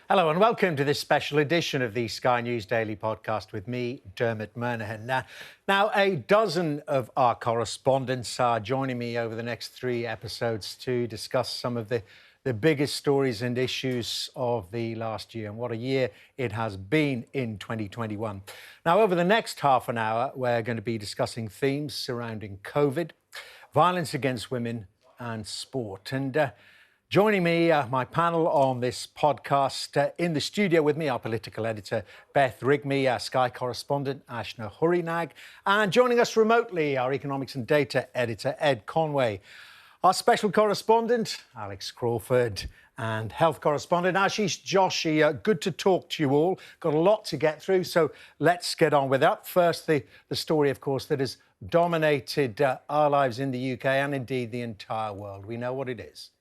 Hello and welcome to this special edition of the Sky News Daily podcast with me, Dermot Murnaghan. Now, a dozen of our correspondents are joining me over the next 3 episodes to discuss some of the biggest stories and issues of the last year, and what a year it has been in 2021. Now, over the next half an hour, we're going to be discussing themes surrounding COVID, violence against women and sport. And joining me, my panel on this podcast, in the studio with me, our political editor, Beth, Rigby, our Sky correspondent, Ashna, Hurynag, and joining us remotely, our economics and data editor, Ed Conway, our special correspondent, Alex Crawford, and health correspondent, Ashish, Joshi. Good to talk to you all. Got a lot to get through, so let's get on with that. First, the story, of course, that has dominated our lives in the UK and indeed the entire world. We know what it is.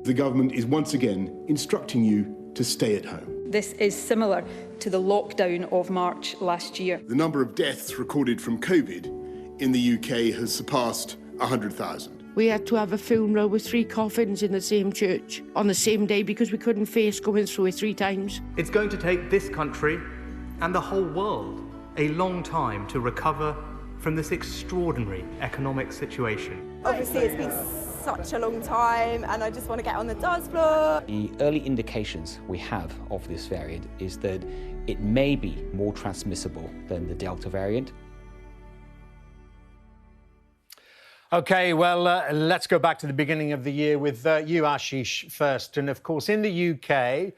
The government is once again instructing you to stay at home. This is similar to the lockdown of March last year. The number of deaths recorded from COVID in the UK has surpassed 100,000. We had to have a funeral with 3 coffins in the same church on the same day because we couldn't face going through it 3 times. It's going to take this country and the whole world a long time to recover from this extraordinary economic situation. Obviously, it's been such a long time and I just want to get on the dance floor. The early indications we have of this variant is that it may be more transmissible than the Delta variant. OK, well, let's go back to the beginning of the year with you, Ashish, first. And, of course, in the UK,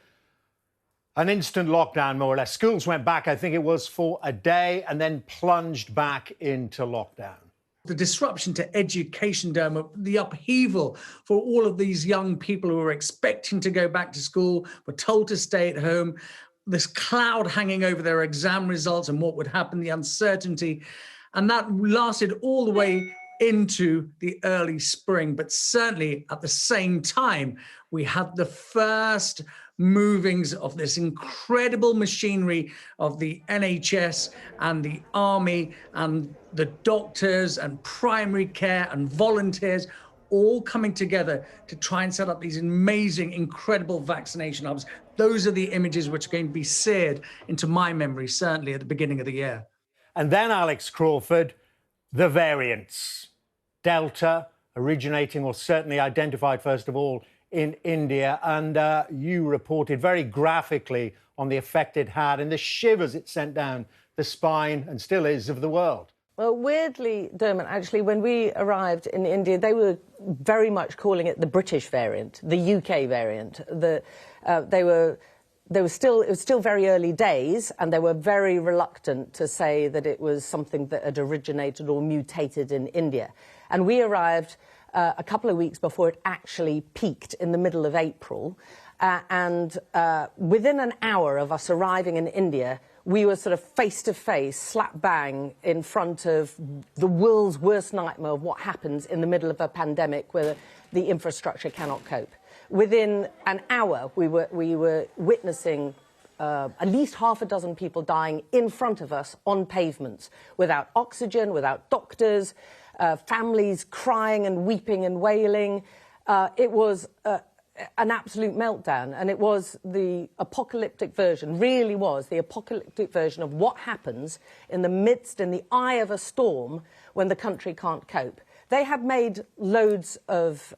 an instant lockdown, more or less. Schools went back, I think it was, for a day and then plunged back into lockdown. The disruption to education, Dermot, the upheaval for all of these young people who were expecting to go back to school, were told to stay at home, this cloud hanging over their exam results and what would happen, the uncertainty. And that lasted all the way into the early spring. But certainly at the same time, we had the first movings of this incredible machinery of the NHS and the army and the doctors and primary care and volunteers all coming together to try and set up these amazing, incredible vaccination hubs. Those are the images which are going to be seared into my memory, certainly at the beginning of the year. And then, Alex Crawford, the variants. Delta, originating or certainly identified, first of all, in India. And you reported very graphically on the effect it had and the shivers it sent down the spine, and still is, of the world. Well, weirdly, Dermot, actually, when we arrived in India, they were very much calling it the British variant, the UK variant. It was still very early days, and they were very reluctant to say that it was something that had originated or mutated in India. And we arrived a couple of weeks before it actually peaked in the middle of April. And within an hour of us arriving in India, we were sort of face-to-face, slap-bang in front of the world's worst nightmare of what happens in the middle of a pandemic where the infrastructure cannot cope. Within an hour, we were witnessing at least half a dozen people dying in front of us on pavements, without oxygen, without doctors, families crying and weeping and wailing. It was an absolute meltdown, and it was the apocalyptic version, really was the apocalyptic version of what happens in the eye of a storm when the country can't cope. They had made loads of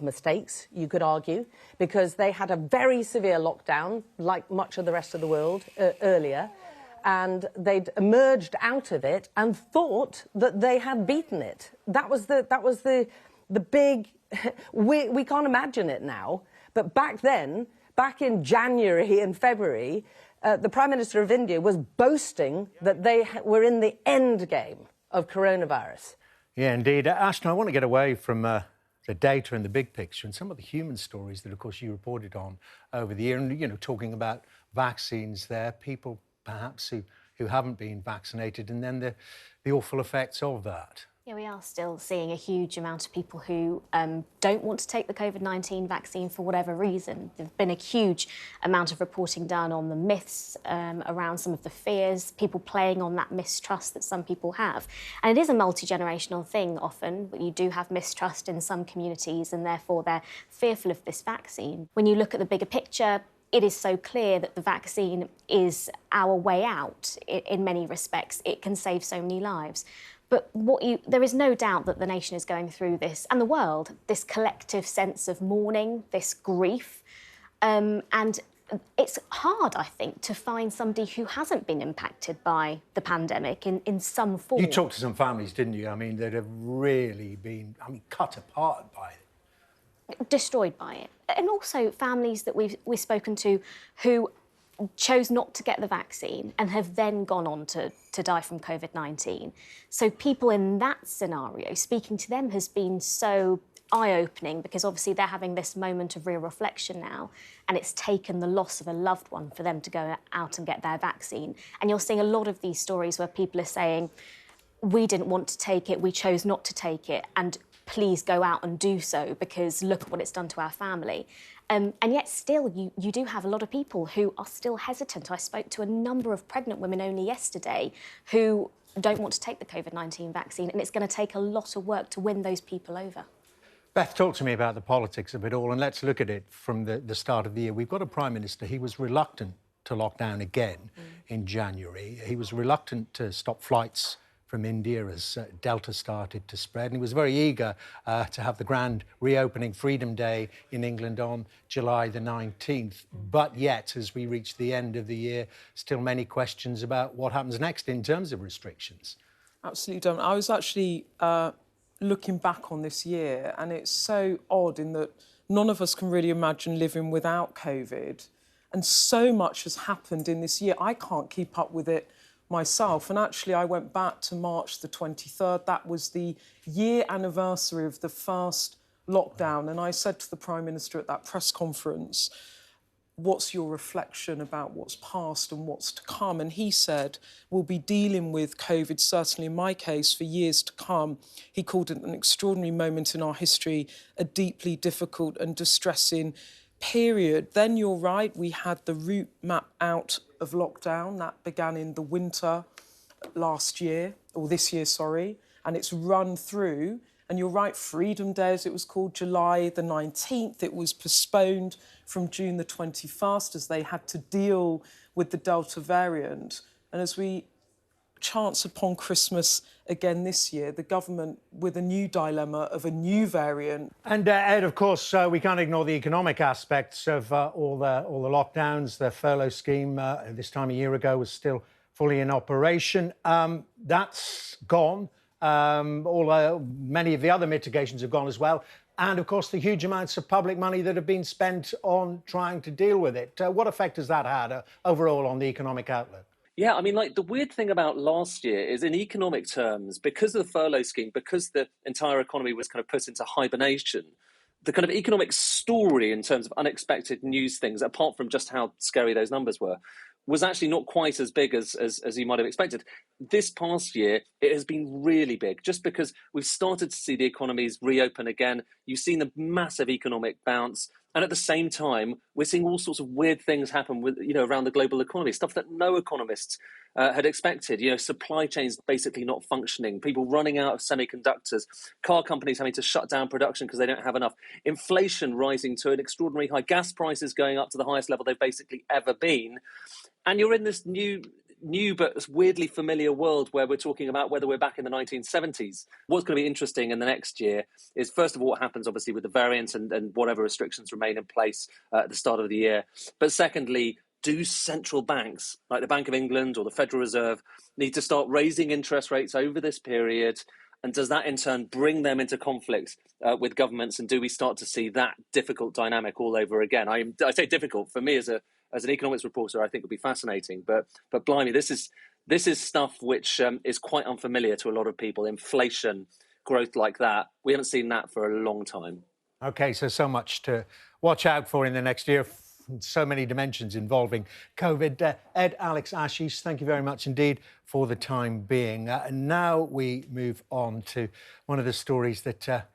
mistakes, you could argue, because they had a very severe lockdown, like much of the rest of the world, earlier, and they'd emerged out of it and thought that they had beaten it. That was the big... We can't imagine it now, but back then, back in January and February, the Prime Minister of India was boasting that they were in the end game of coronavirus. Yeah, indeed. Ashna, I want to get away from the data and the big picture and some of the human stories that, of course, you reported on over the year. And, you know, talking about vaccines there, people perhaps who haven't been vaccinated, and then the awful effects of that. Yeah, we are still seeing a huge amount of people who don't want to take the COVID-19 vaccine for whatever reason. There's been a huge amount of reporting done on the myths around some of the fears, people playing on that mistrust that some people have. And it is a multi-generational thing often, but you do have mistrust in some communities and therefore they're fearful of this vaccine. When you look at the bigger picture, it is so clear that the vaccine is our way out in many respects. It can save so many lives. But there is no doubt that the nation is going through this, and the world, this collective sense of mourning, this grief. And it's hard, I think, to find somebody who hasn't been impacted by the pandemic in some form. You talked to some families, didn't you? I mean, that have really been, cut apart by it. Destroyed by it. And also families that we've spoken to who chose not to get the vaccine and have then gone on to die from COVID-19. So people in that scenario, speaking to them has been so eye-opening, because obviously they're having this moment of real reflection now, and it's taken the loss of a loved one for them to go out and get their vaccine. And you're seeing a lot of these stories where people are saying, we didn't want to take it, we chose not to take it, and please go out and do so because look at what it's done to our family. And yet still, you do have a lot of people who are still hesitant. I spoke to a number of pregnant women only yesterday who don't want to take the COVID-19 vaccine, and it's going to take a lot of work to win those people over. Beth, talk to me about the politics of it all, and let's look at it from the start of the year. We've got a Prime Minister, he was reluctant to lock down again in January. He was reluctant to stop flights from India as Delta started to spread. And he was very eager to have the grand reopening Freedom Day in England on July the 19th. But yet, as we reach the end of the year, still many questions about what happens next in terms of restrictions. Absolutely, Dermot. I was actually looking back on this year, and it's so odd in that none of us can really imagine living without COVID. And so much has happened in this year. I can't keep up with it myself. And actually, I went back to March the 23rd. That was the year anniversary of the first lockdown. And I said to the Prime Minister at that press conference, what's your reflection about what's past and what's to come? And he said, we'll be dealing with COVID, certainly in my case, for years to come. He called it an extraordinary moment in our history, a deeply difficult and distressing period. Then you're right, we had the route map out of lockdown. That began in the winter last year, or this year, sorry, and it's run through. And you're right, Freedom Day, as it was called, July the 19th. It was postponed from June the 21st as they had to deal with the Delta variant. And as we chance upon Christmas again this year, the government with a new dilemma of a new variant. And Ed, of course, we can't ignore the economic aspects of all the lockdowns. The furlough scheme this time a year ago was still fully in operation. That's gone. Many of the other mitigations have gone as well. And, of course, the huge amounts of public money that have been spent on trying to deal with it. What effect has that had overall on the economic outlook? Yeah, I mean, like, the weird thing about last year is in economic terms, because of the furlough scheme, because the entire economy was kind of put into hibernation, the kind of economic story in terms of unexpected news things, apart from just how scary those numbers were, was actually not quite as big as you might have expected. This past year, it has been really big, just because we've started to see the economies reopen again. You've seen a massive economic bounce. And at the same time, we're seeing all sorts of weird things happen with, around the global economy, stuff that no economists had expected. Supply chains basically not functioning, people running out of semiconductors, car companies having to shut down production because they don't have enough, inflation rising to an extraordinary high, gas prices going up to the highest level they've basically ever been. And you're in this new but weirdly familiar world where we're talking about whether we're back in the 1970s. What's going to be interesting in the next year is, first of all, what happens obviously with the variant and whatever restrictions remain in place at the start of the year. But secondly, do central banks like the Bank of England or the Federal Reserve need to start raising interest rates over this period? And does that in turn bring them into conflicts with governments? And do we start to see that difficult dynamic all over again? I say difficult. For me as an economics reporter, I think it would be fascinating. But blimey, this is stuff which is quite unfamiliar to a lot of people. Inflation, growth like that. We haven't seen that for a long time. OK, so much to watch out for in the next year. So many dimensions involving COVID. Ed, Alex, Ashish, thank you very much indeed for the time being. Now we move on to one of the stories that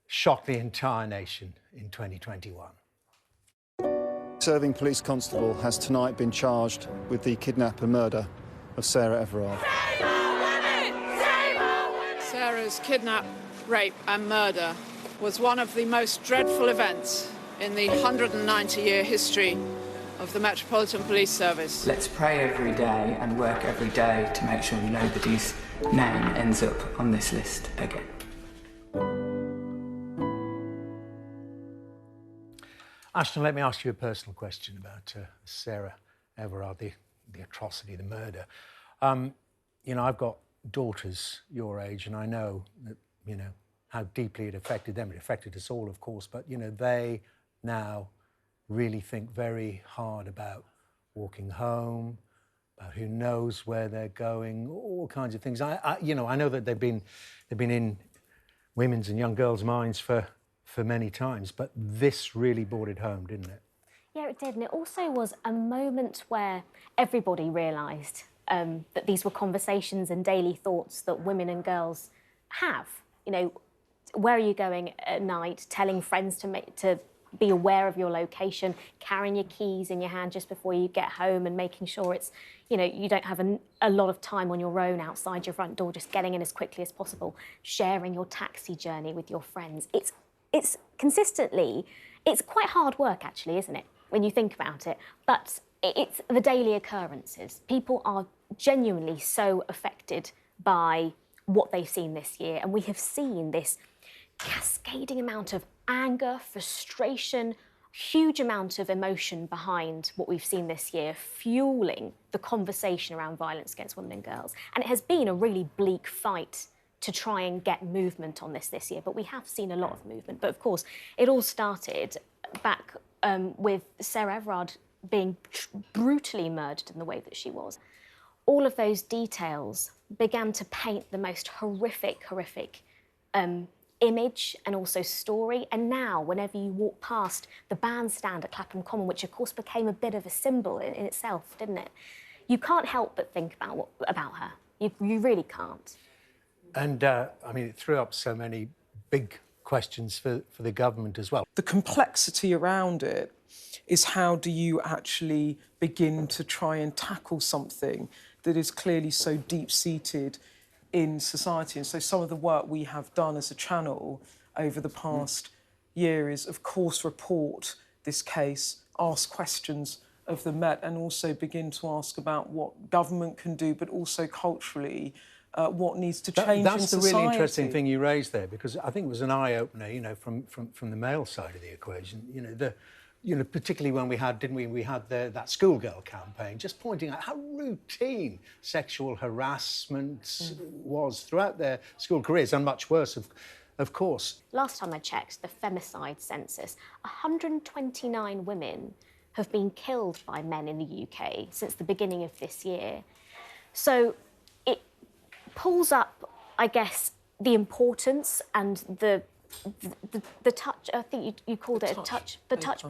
shocked the entire nation in 2021. Serving police constable has tonight been charged with the kidnap and murder of Sarah Everard. Save all women! Save all women! Sarah's kidnap, rape and murder was one of the most dreadful events in the 190-year history of the Metropolitan Police Service. Let's pray every day and work every day to make sure nobody's name ends up on this list again. Ashna, let me ask you a personal question about Sarah Everard, the atrocity, the murder. You know, I've got daughters your age, and I know that, you know, how deeply it affected them. It affected us all, of course, but, you know, they now really think very hard about walking home, about who knows where they're going, all kinds of things. You know, I know that they've been in women's and young girls' minds for many times, but this really brought it home, didn't it? Yeah, it did. And it also was a moment where everybody realised that these were conversations and daily thoughts that women and girls have. You know, where are you going at night? Telling friends to be aware of your location, carrying your keys in your hand just before you get home and making sure it's, you know, you don't have a lot of time on your own outside your front door, just getting in as quickly as possible, sharing your taxi journey with your friends. It's consistently, it's quite hard work actually, isn't it, when you think about it? But it's the daily occurrences. People are genuinely so affected by what they've seen this year, and we have seen this cascading amount of anger, frustration, huge amount of emotion behind what we've seen this year, fueling the conversation around violence against women and girls. And it has been a really bleak fight to try and get movement on this year, but we have seen a lot of movement. But of course, it all started back with Sarah Everard being brutally murdered in the way that she was. All of those details began to paint the most horrific image and also story. And now, whenever you walk past the bandstand at Clapham Common, which of course became a bit of a symbol in itself, didn't it? You can't help but think about her. You really can't. And, I mean, it threw up so many big questions for the government as well. The complexity around it is how do you actually begin to try and tackle something that is clearly so deep-seated in society. And so some of the work we have done as a channel over the past year is, of course, report this case, ask questions of the Met, and also begin to ask about what government can do, but also culturally, what needs to change in society. That's the really interesting thing you raised there, because I think it was an eye-opener, you know, from the male side of the equation. You know, particularly when we had, didn't we? We had that schoolgirl campaign, just pointing out how routine sexual harassment was throughout their school careers, and much worse, of course. Last time I checked the femicide census, 129 women have been killed by men in the UK since the beginning of this year. So it pulls up, I guess, the importance and the touch. I think you called it the touch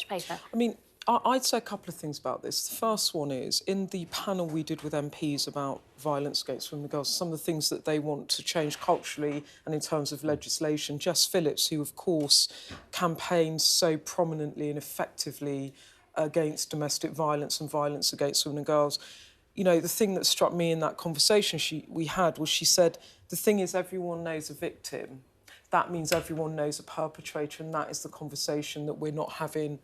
paper. I mean, I'd say a couple of things about this. The first one is, in the panel we did with MPs about violence against women and girls, some of the things that they want to change culturally and in terms of legislation. Jess Phillips, who, of course, campaigns so prominently and effectively against domestic violence and violence against women and girls, you know, the thing that struck me in that conversation we had was she said, the thing is everyone knows a victim. That means everyone knows a perpetrator, and that is the conversation that we're not having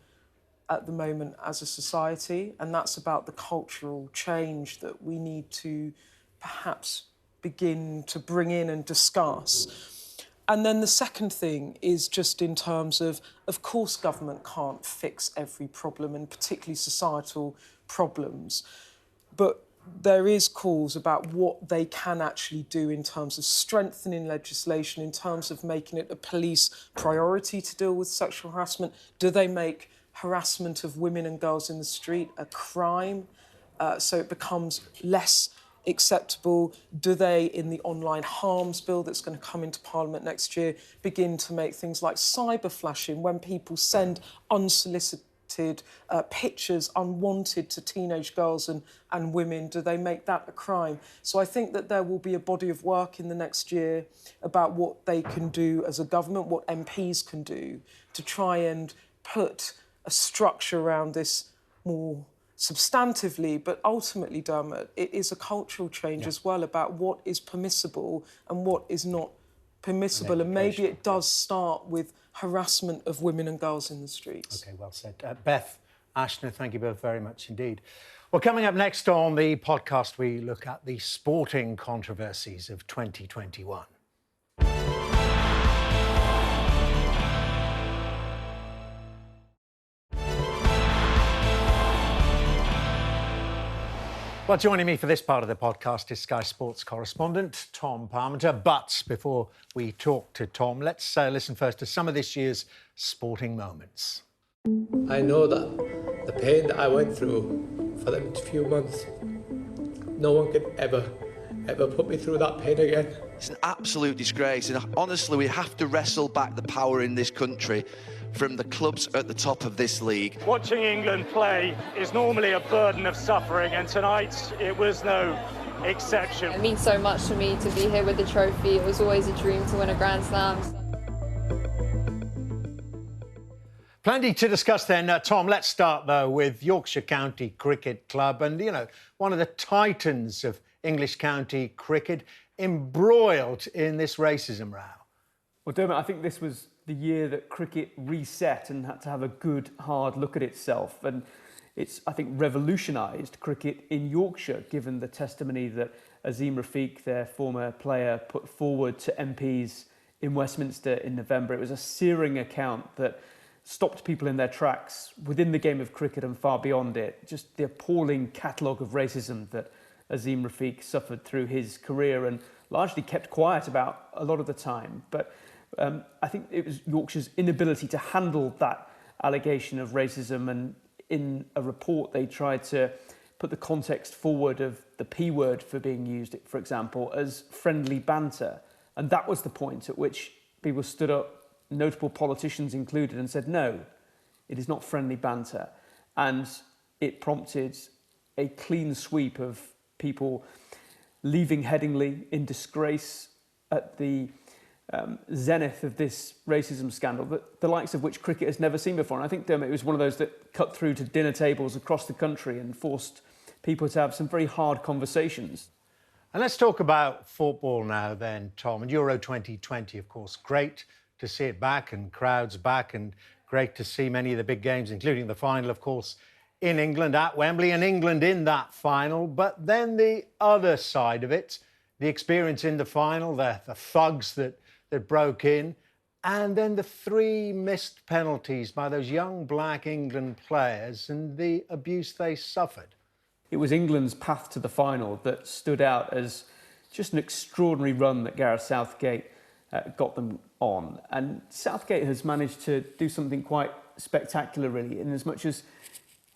at the moment as a society, and that's about the cultural change that we need to perhaps begin to bring in and discuss. And then the second thing is just in terms of course, government can't fix every problem, and particularly societal problems, but there is calls about what they can actually do in terms of strengthening legislation, in terms of making it a police priority to deal with sexual harassment. Do they make harassment of women and girls in the street a crime, so it becomes less acceptable? Do they, in the online harms bill that's going to come into Parliament next year, begin to make things like cyber flashing, when people send unsolicited pictures unwanted to teenage girls and women, do they make that a crime? So I think that there will be a body of work in the next year about what they can do as a government, what MPs can do to try and put a structure around this more substantively, but ultimately, Dermot, it is a cultural change as well about what is permissible and what is not permissible, and maybe it does start with harassment of women and girls in the streets. OK, well said. Beth, Ashna, thank you both very much indeed. Well, coming up next on the podcast, we look at the sporting controversies of 2021. Well, joining me for this part of the podcast is Sky Sports correspondent Tom Parmenter. But before we talk to Tom, let's listen first to some of this year's sporting moments. I know that the pain that I went through for them few months, no one could ever put me through that pain again. It's an absolute disgrace, and honestly, we have to wrestle back the power in this country from the clubs at the top of this league. Watching England play is normally a burden of suffering, and tonight it was no exception. It means so much to me to be here with the trophy. It was always a dream to win a Grand Slam. Plenty to discuss then. Tom, let's start, though, with Yorkshire County Cricket Club and, you know, one of the titans of English county cricket embroiled in this racism row. Well, Dermot, I think this was the year that cricket reset and had to have a good, hard look at itself. And it's, I think, revolutionised cricket in Yorkshire, given the testimony that Azim Rafiq, their former player, put forward to MPs in Westminster in November. It was a searing account that stopped people in their tracks within the game of cricket and far beyond it. Just the appalling catalogue of racism that Azim Rafiq suffered through his career and largely kept quiet about a lot of the time. But I think it was Yorkshire's inability to handle that allegation of racism, and in a report they tried to put the context forward of the P word for being used, for example, as friendly banter. And that was the point at which people stood up, notable politicians included, and said, no, it is not friendly banter. And it prompted a clean sweep of people leaving Headingley in disgrace at the zenith of this racism scandal, the likes of which cricket has never seen before. And I think, Dermot, it was one of those that cut through to dinner tables across the country and forced people to have some very hard conversations. And let's talk about football now then, Tom. And Euro 2020, of course, great to see it back and crowds back, and great to see many of the big games, including the final, of course, in England at Wembley, and England in that final. But then the other side of it, the experience in the final, the thugs that broke in, and then the 3 missed penalties by those young black England players and the abuse they suffered. It was England's path to the final that stood out as just an extraordinary run that Gareth Southgate got them on. And Southgate has managed to do something quite spectacular, really, in as much as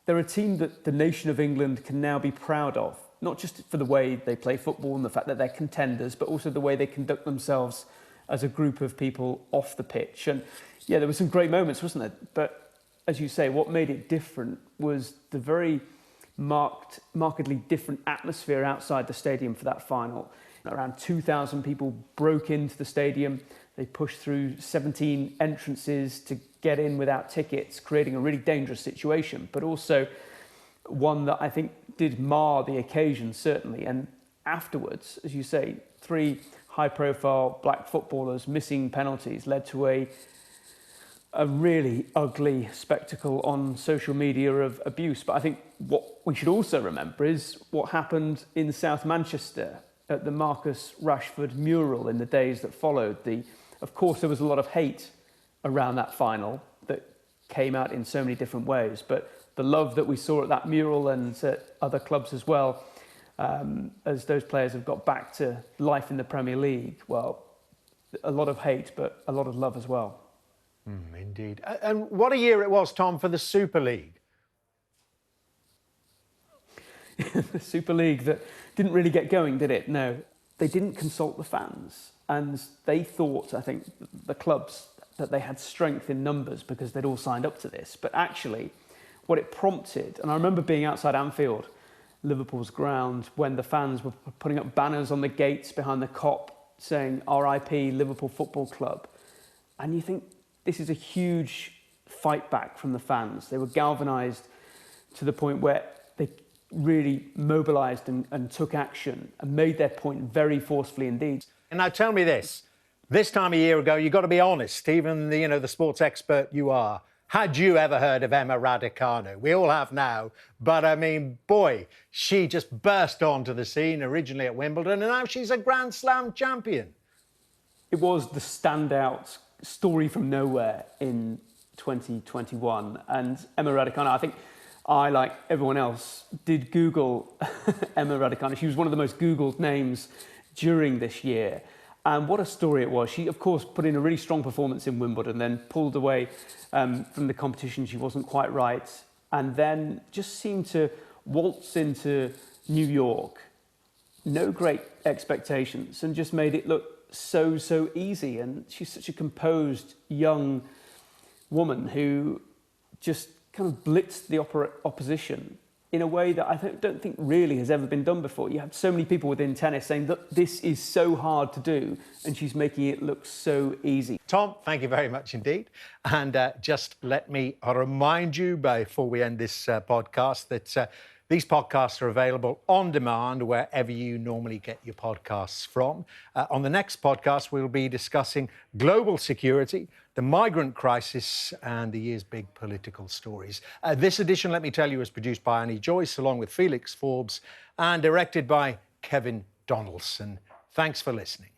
they're a team that the nation of England can now be proud of, not just for the way they play football and the fact that they're contenders, but also the way they conduct themselves as a group of people off the pitch. And yeah, there were some great moments, wasn't there? But as you say, what made it different was the very markedly different atmosphere outside the stadium for that final. Around 2,000 people broke into the stadium. They pushed through 17 entrances to get in without tickets, creating a really dangerous situation, but also one that I think did mar the occasion, certainly. And afterwards, as you say, 3 high-profile black footballers missing penalties led to a really ugly spectacle on social media of abuse. But I think what we should also remember is what happened in South Manchester at the Marcus Rashford mural in the days that followed. Of course, there was a lot of hate around that final that came out in so many different ways, but the love that we saw at that mural and at other clubs as well, as those players have got back to life in the Premier League, well, a lot of hate, but a lot of love as well. Indeed. And what a year it was, Tom, for the Super League. The Super League that didn't really get going, did it? No. They didn't consult the fans. And they thought, I think, the clubs, that they had strength in numbers because they'd all signed up to this. But actually, what it prompted, and I remember being outside Anfield, Liverpool's ground, when the fans were putting up banners on the gates behind the Kop saying RIP Liverpool Football Club. And you think, this is a huge fight back from the fans. They were galvanised to the point where they really mobilised and took action and made their point very forcefully indeed. And now tell me this time a year ago, you've got to be honest, even the sports expert you are, Had you ever heard of Emma Raducanu? We all have now, but I mean, boy, she just burst onto the scene, originally at Wimbledon, and now she's a Grand Slam champion. It was the standout story from nowhere in 2021. And Emma Raducanu, I think I, like everyone else, did Google Emma Raducanu. She was one of the most Googled names during this year. And what a story it was. She, of course, put in a really strong performance in Wimbledon, then pulled away from the competition. She wasn't quite right. And then just seemed to waltz into New York. No great expectations, and just made it look so easy. And she's such a composed young woman who just kind of blitzed the opposition in a way that I don't think really has ever been done before. You have so many people within tennis saying that this is so hard to do, and she's making it look so easy. Tom, thank you very much indeed. And just let me remind you before we end this podcast that these podcasts are available on demand wherever you normally get your podcasts from. On the next podcast, we'll be discussing global security, the migrant crisis, and the year's big political stories. This edition, let me tell you, was produced by Annie Joyce, along with Felix Forbes, and directed by Kevin Donaldson. Thanks for listening.